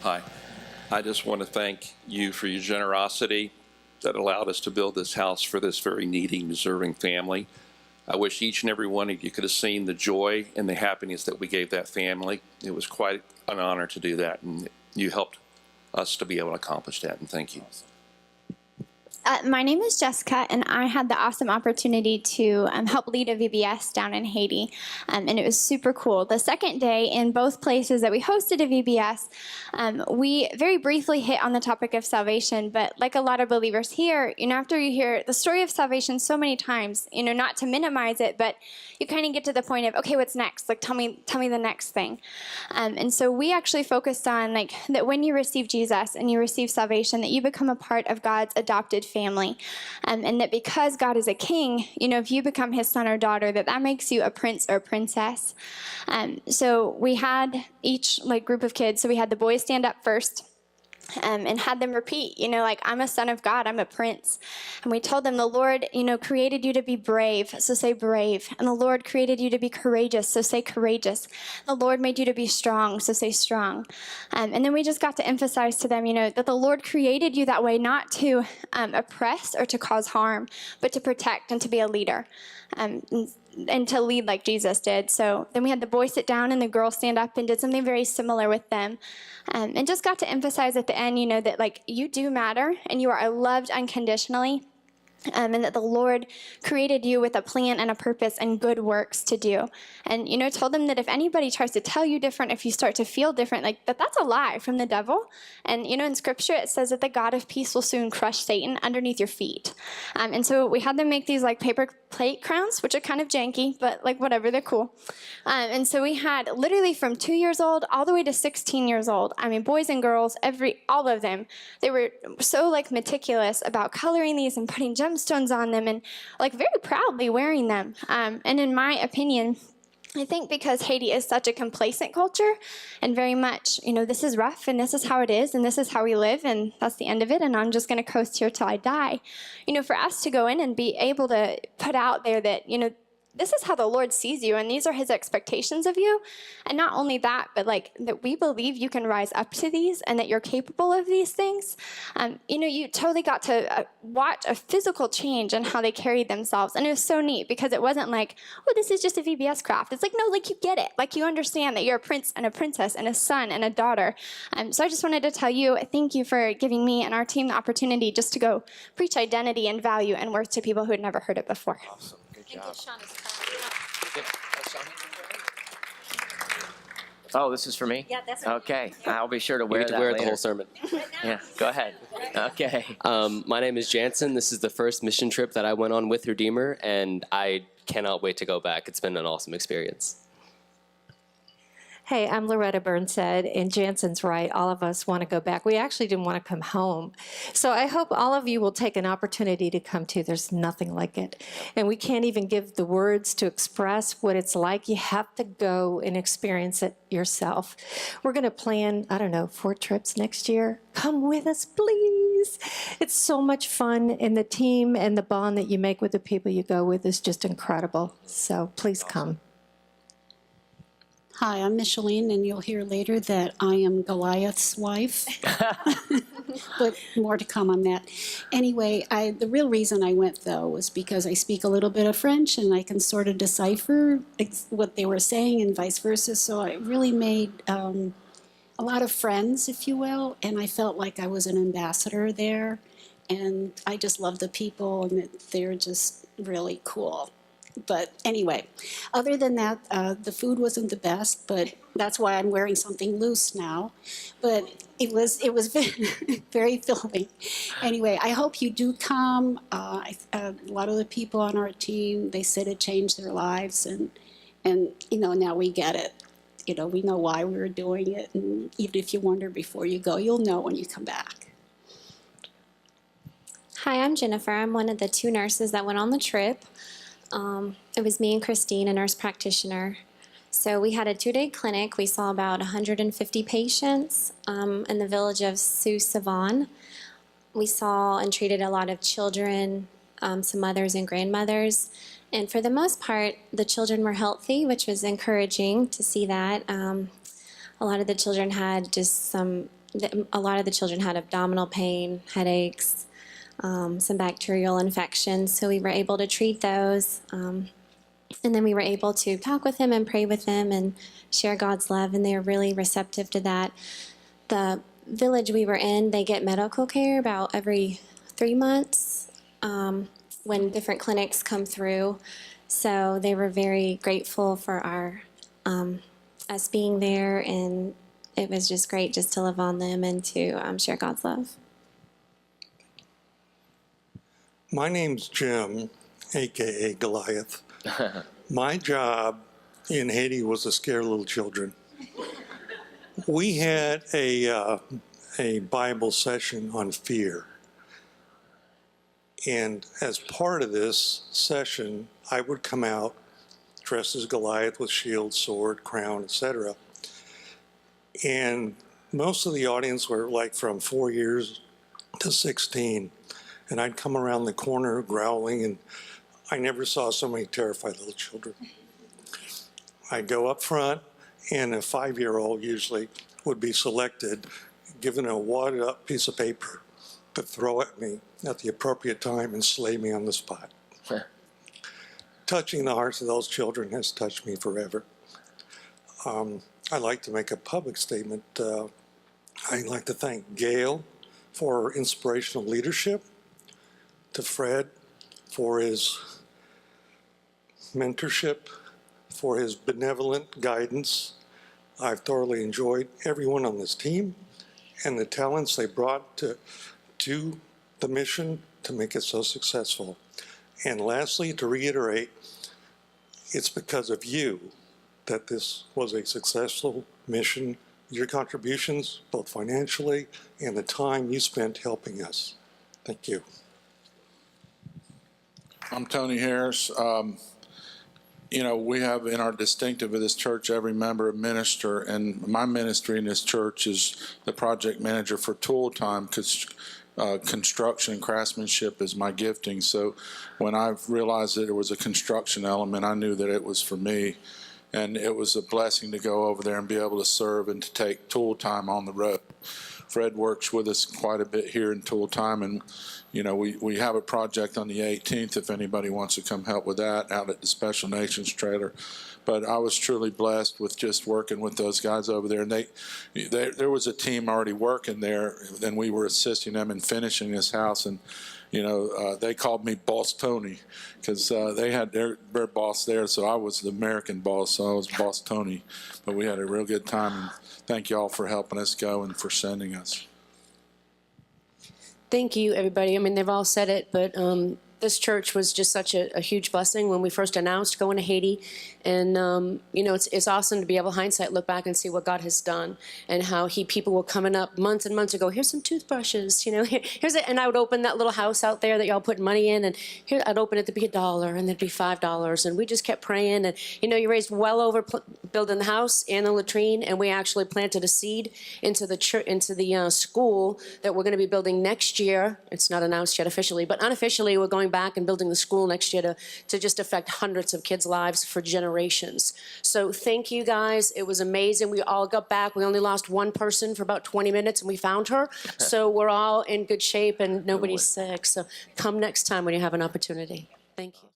Hi. I just want to thank you for your generosity that allowed us to build this house for this very needy, deserving family. I wish each and every one of you could have seen the joy and the happiness that we gave that family. It was quite an honor to do that, and you helped us to be able to accomplish that, and thank you. My name is Jessica, and I had the awesome opportunity to help lead a VBS down in Haiti, and it was super cool. The second day in both places that we hosted a VBS, we very briefly hit on the topic of salvation, but like a lot of believers here, after you hear the story of salvation so many times, not to minimize it, but you kind of get to the point of, okay, what's next? Like, tell me the next thing. And so we actually focused on that when you receive Jesus and you receive salvation, that you become a part of God's adopted family, and that because God is a king, if you become his son or daughter, that makes you a prince or princess. So we had each group of kids. So we had the boys stand up first. And had them repeat, I'm a son of God, I'm a prince. And we told them the Lord, created you to be brave, so say brave. And the Lord created you to be courageous, so say courageous. The Lord made you to be strong, so say strong. And then we just got to emphasize to them, that the Lord created you that way, not to oppress or to cause harm, but to protect and to be a leader. And to lead like Jesus did. So then we had the boys sit down and the girls stand up and did something very similar with them. And just got to emphasize at the end, that you do matter and you are loved unconditionally. And that the Lord created you with a plan and a purpose and good works to do. And, told them that if anybody tries to tell you different, if you start to feel different, that's a lie from the devil. And, in Scripture, it says that the God of peace will soon crush Satan underneath your feet. And so we had them make these, paper plate crowns, which are kind of janky, but, whatever, they're cool. And so we had literally from 2 years old all the way to 16 years old. I mean, boys and girls, all of them, they were so, meticulous about coloring these and putting gemstones on them and very proudly wearing them. And in my opinion, I think because Haiti is such a complacent culture and very much, this is rough and this is how it is and this is how we live and that's the end of it and I'm just going to coast here till I die. For us to go in and be able to put out there that, this is how the Lord sees you, and these are his expectations of you. And not only that, but that we believe you can rise up to these and that you're capable of these things. You totally got to watch a physical change in how they carried themselves. And it was so neat because it wasn't oh, this is just a VBS craft. It's no, you get it. You understand that you're a prince and a princess and a son and a daughter. So I just wanted to tell you, thank you for giving me and our team the opportunity just to go preach identity and value and worth to people who had never heard it before. Awesome. Good job. Oh, this is for me? Yeah, that's okay. I'll be sure to wear that wear later. the whole sermon. Yeah, go ahead. Okay. My name is Jansen. This is the first mission trip that I went on with Redeemer, and I cannot wait to go back. It's been an awesome experience. Hey, I'm Loretta Burnside, and Jansen's right. All of us want to go back. We actually didn't want to come home. So I hope all of you will take an opportunity to come too. There's nothing like it. And we can't even give the words to express what it's like. You have to go and experience it yourself. We're going to plan, 4 trips next year. Come with us, please. It's so much fun, and the team and the bond that you make with the people you go with is just incredible. So please come. Hi, I'm Micheline, and you'll hear later that I am Goliath's wife, but more to come on that. Anyway, the real reason I went, though, was because I speak a little bit of French, and I can sort of decipher what they were saying and vice versa, so I really made a lot of friends, if you will, and I felt like I was an ambassador there, and I just love the people, and they're just really cool. But anyway, other than that, the food wasn't the best, but that's why I'm wearing something loose now. But it was very filling. Anyway, I hope you do come. A lot of the people on our team, they said it changed their lives, and now we get it. We know why we were doing it, and even if you wonder before you go, you'll know when you come back. Hi, I'm Jennifer. I'm one of the 2 nurses that went on the trip. It was me and Christine, a nurse practitioner. So we had a 2-day clinic. We saw about 150 patients in the village of Sous-Savon. We saw and treated a lot of children, some mothers and grandmothers. And for the most part, the children were healthy, which was encouraging to see that. A lot of the children had just some a lot of the children had abdominal pain, headaches, some bacterial infections. So we were able to treat those. And then we were able to talk with them and pray with them and share God's love, and they were really receptive to that. The village we were in, they get medical care about every 3 months when different clinics come through. So they were very grateful for our us being there, and it was just great just to love on them and to share God's love. My name's Jim, aka Goliath. My job in Haiti was to scare little children. We had a Bible session on fear. And as part of this session, I would come out dressed as Goliath with shield, sword, crown, etc. And most of the audience were like from 4 years to 16. And I'd come around the corner growling, and I never saw so many terrified little children. I'd go up front, and a 5-year-old usually would be selected, given a wadded up piece of paper to throw at me at the appropriate time and slay me on the spot. Touching the hearts of those children has touched me forever. I'd like to make a public statement. I'd like to thank Gail for her inspirational leadership, to Fred for his mentorship, for his benevolent guidance. I've thoroughly enjoyed everyone on this team and the talents they brought to the mission to make it so successful. And lastly, to reiterate, it's because of you that this was a successful mission. Your contributions, both financially and the time you spent helping us. Thank you. I'm Tony Harris. You know, we have in our distinctive of this church, every member a minister, and my ministry in this church is the project manager for Tool Time, because construction and craftsmanship is my gifting. So when I realized that there was a construction element, I knew that it was for me. And it was a blessing to go over there and be able to serve and to take Tool Time on the road. Fred works with us quite a bit here in Tool Time, and you know, we have a project on the 18th if anybody wants to come help with that out at the Special Nations trailer. But I was truly blessed with just working with those guys over there, and there was a team already working there, and we were assisting them in finishing this house. And you know, they called me Boss Tony because they had their boss there, so I was the American boss, so I was Boss Tony. But we had a real good time, and thank you all for helping us go and for sending us. Thank you, everybody. I mean, they've all said it, but this church was just such a huge blessing when we first announced going to Haiti. And, you know, it's awesome to be able to hindsight, look back and see what God has done and how people were coming up months and months ago. Here's some toothbrushes, you know, here's it. And I would open that little house out there that y'all put money in, and here I'd open it to be $1 and there'd be $5. And we just kept praying. And, you know, you raised well over building the house and the latrine. And we actually planted a seed into the church, into the school that we're going to be building next year. It's not announced yet officially, but unofficially we're going back and building the school next year to just affect hundreds of kids' lives for generations. So thank you guys. It was amazing. We all got back. We only lost one person for about 20 minutes and we found her. So we're all in good shape and nobody's sick. So come next time when you have an opportunity. Thank you.